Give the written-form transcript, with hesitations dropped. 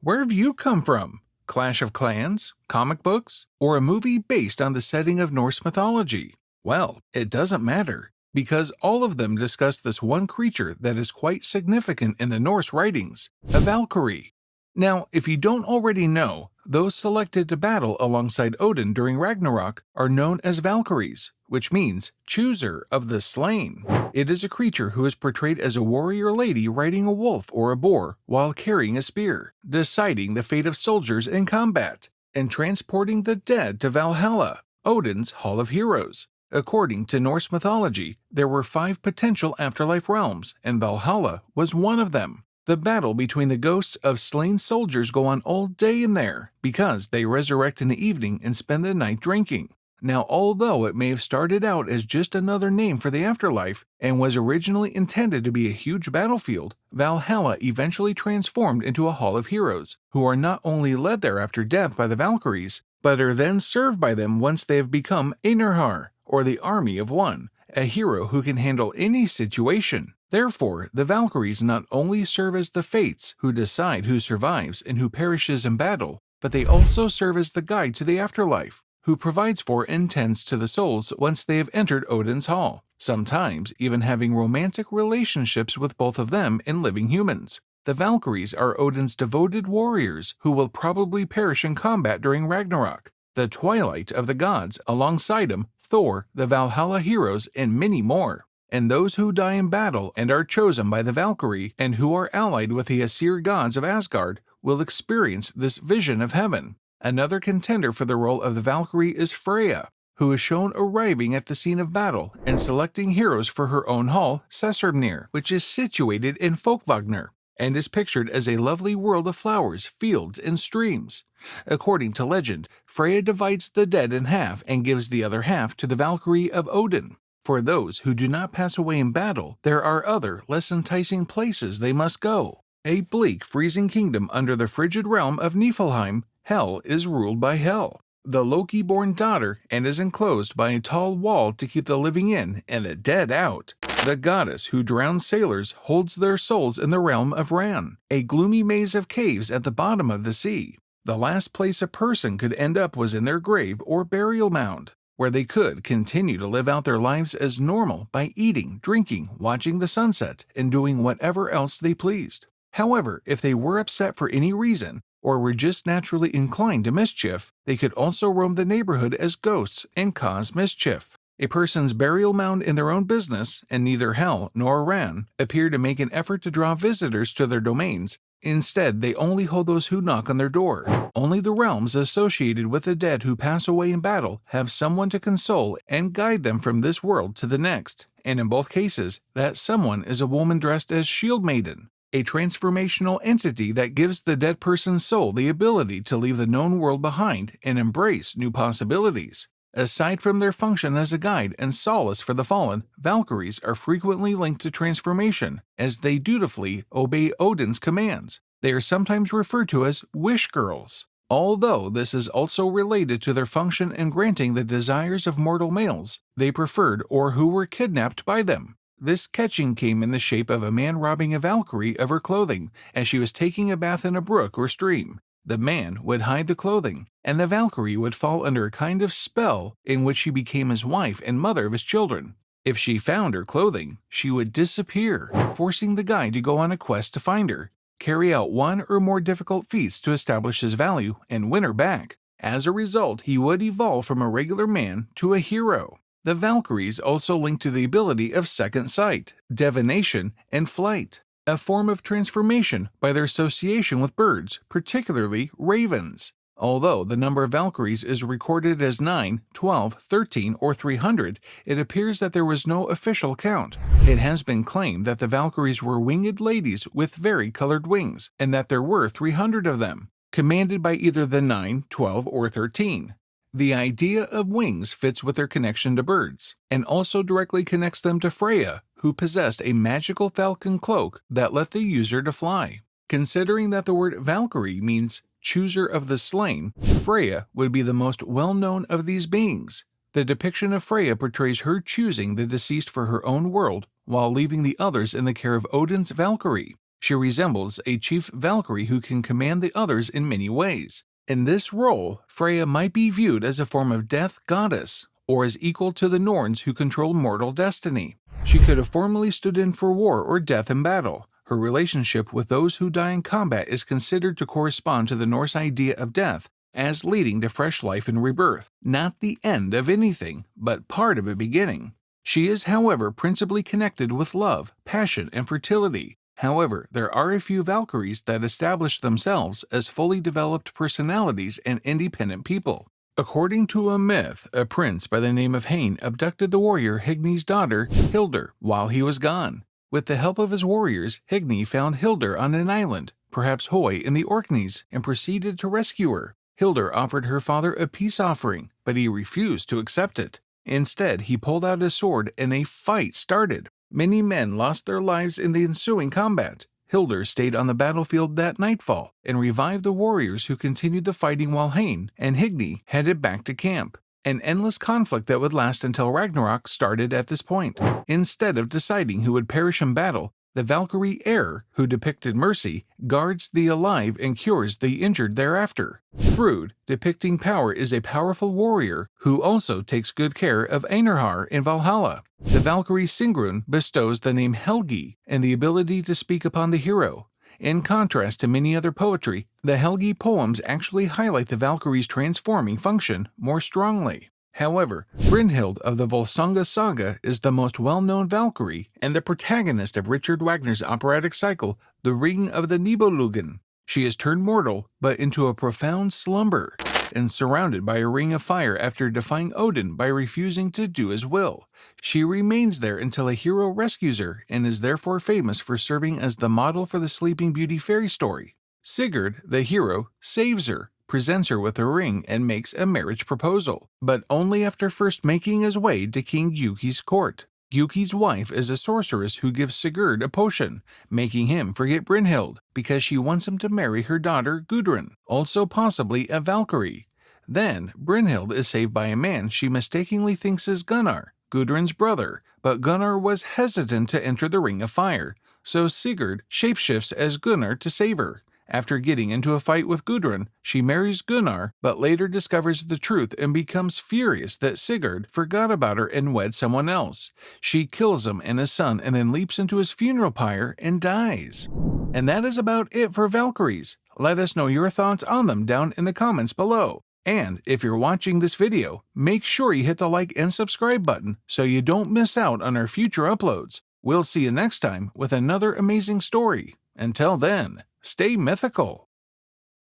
Where have you come from? Clash of Clans, comic books, or a movie based on the setting of Norse mythology? Well, it doesn't matter, because all of them discuss this one creature that is quite significant in the Norse writings, a Valkyrie. Now, if you don't already know, those selected to battle alongside Odin during Ragnarok are known as Valkyries, which means chooser of the slain. It is a creature who is portrayed as a warrior lady riding a wolf or a boar while carrying a spear, deciding the fate of soldiers in combat, and transporting the dead to Valhalla, Odin's Hall of Heroes. According to Norse mythology, there were 5 potential afterlife realms, and Valhalla was one of them. The battle between the ghosts of slain soldiers go on all day in there, because they resurrect in the evening and spend the night drinking. Now, although it may have started out as just another name for the afterlife, and was originally intended to be a huge battlefield, Valhalla eventually transformed into a Hall of Heroes, who are not only led there after death by the Valkyries, but are then served by them once they have become Einarhar, or the Army of One, a hero who can handle any situation. Therefore, the Valkyries not only serve as the fates who decide who survives and who perishes in battle, but they also serve as the guide to the afterlife, who provides for and tends to the souls once they have entered Odin's Hall, sometimes even having romantic relationships with both of them and living humans. The Valkyries are Odin's devoted warriors who will probably perish in combat during Ragnarok, the twilight of the gods, alongside him, Thor, the Valhalla heroes, and many more. And those who die in battle and are chosen by the Valkyrie and who are allied with the Aesir Gods of Asgard will experience this vision of heaven. Another contender for the role of the Valkyrie is Freya, who is shown arriving at the scene of battle and selecting heroes for her own hall, Sessrumnir, which is situated in Folkvagner, and is pictured as a lovely world of flowers, fields, and streams. According to legend, Freya divides the dead in half and gives the other half to the Valkyrie of Odin. For those who do not pass away in battle, there are other, less enticing places they must go. A bleak, freezing kingdom under the frigid realm of Niflheim, Hel is ruled by Hel, the Loki-born daughter, and is enclosed by a tall wall to keep the living in and the dead out. The goddess who drowns sailors holds their souls in the realm of Ran, a gloomy maze of caves at the bottom of the sea. The last place a person could end up was in their grave or burial mound, where they could continue to live out their lives as normal by eating, drinking, watching the sunset, and doing whatever else they pleased. However, if they were upset for any reason, or were just naturally inclined to mischief, they could also roam the neighborhood as ghosts and cause mischief. A person's burial mound in their own business, and neither Hel nor Ran appear to make an effort to draw visitors to their domains. Instead, they only hold those who knock on their door. Only the realms associated with the dead who pass away in battle have someone to console and guide them from this world to the next, and in both cases, that someone is a woman dressed as Shield Maiden, a transformational entity that gives the dead person's soul the ability to leave the known world behind and embrace new possibilities. Aside from their function as a guide and solace for the fallen, Valkyries are frequently linked to transformation, as they dutifully obey Odin's commands. They are sometimes referred to as wish girls, although this is also related to their function in granting the desires of mortal males they preferred or who were kidnapped by them. This catching came in the shape of a man robbing a Valkyrie of her clothing as she was taking a bath in a brook or stream. The man would hide the clothing, and the Valkyrie would fall under a kind of spell in which she became his wife and mother of his children. If she found her clothing, she would disappear, forcing the guy to go on a quest to find her, carry out one or more difficult feats to establish his value, and win her back. As a result, he would evolve from a regular man to a hero. The Valkyries also link to the ability of second sight, divination, and flight, a form of transformation by their association with birds, particularly ravens. Although the number of Valkyries is recorded as 9, 12, 13, or 300, it appears that there was no official count. It has been claimed that the Valkyries were winged ladies with vari-colored wings, and that there were 300 of them, commanded by either the 9, 12, or 13. The idea of wings fits with their connection to birds, and also directly connects them to Freya, who possessed a magical falcon cloak that let the user to fly. Considering that the word Valkyrie means chooser of the slain, Freya would be the most well-known of these beings. The depiction of Freya portrays her choosing the deceased for her own world while leaving the others in the care of Odin's Valkyrie. She resembles a chief Valkyrie who can command the others in many ways. In this role, Freya might be viewed as a form of death goddess, or as equal to the Norns who control mortal destiny. She could have formerly stood in for war or death in battle. Her relationship with those who die in combat is considered to correspond to the Norse idea of death, as leading to fresh life and rebirth, not the end of anything, but part of a beginning. She is, however, principally connected with love, passion, and fertility. However, there are a few Valkyries that establish themselves as fully developed personalities and independent people. According to a myth, a prince by the name of Hain abducted the warrior Hygni's daughter, Hilder, while he was gone. With the help of his warriors, Hygni found Hilder on an island, perhaps Hoy in the Orkneys, and proceeded to rescue her. Hilder offered her father a peace offering, but he refused to accept it. Instead, he pulled out his sword and a fight started. Many men lost their lives in the ensuing combat. Hilder stayed on the battlefield that nightfall and revived the warriors who continued the fighting while Hain and Hygni headed back to camp. An endless conflict that would last until Ragnarok started at this point. Instead of deciding who would perish in battle, the Valkyrie Air, who depicted mercy, guards the alive and cures the injured thereafter. Thrud, depicting power, is a powerful warrior who also takes good care of Einarhar in Valhalla. The Valkyrie Sigrun bestows the name Helgi and the ability to speak upon the hero. In contrast to many other poetry, the Helgi poems actually highlight the Valkyrie's transforming function more strongly. However, Brynhild of the Volsunga saga is the most well-known Valkyrie and the protagonist of Richard Wagner's operatic cycle, The Ring of the Nibelungen. She is turned mortal, but into a profound slumber, and surrounded by a ring of fire after defying Odin by refusing to do his will. She remains there until a hero rescues her and is therefore famous for serving as the model for the Sleeping Beauty fairy story. Sigurd, the hero, saves her, presents her with a ring, and makes a marriage proposal, but only after first making his way to King Giuki's court. Giuki's wife is a sorceress who gives Sigurd a potion, making him forget Brynhild, because she wants him to marry her daughter Gudrun, also possibly a Valkyrie. Then, Brynhild is saved by a man she mistakenly thinks is Gunnar, Gudrun's brother, but Gunnar was hesitant to enter the Ring of Fire, so Sigurd shapeshifts as Gunnar to save her. After getting into a fight with Gudrun, she marries Gunnar, but later discovers the truth and becomes furious that Sigurd forgot about her and wed someone else. She kills him and his son and then leaps into his funeral pyre and dies. And that is about it for Valkyries. Let us know your thoughts on them down in the comments below. And if you're watching this video, make sure you hit the like and subscribe button so you don't miss out on our future uploads. We'll see you next time with another amazing story. Until then, stay mythical.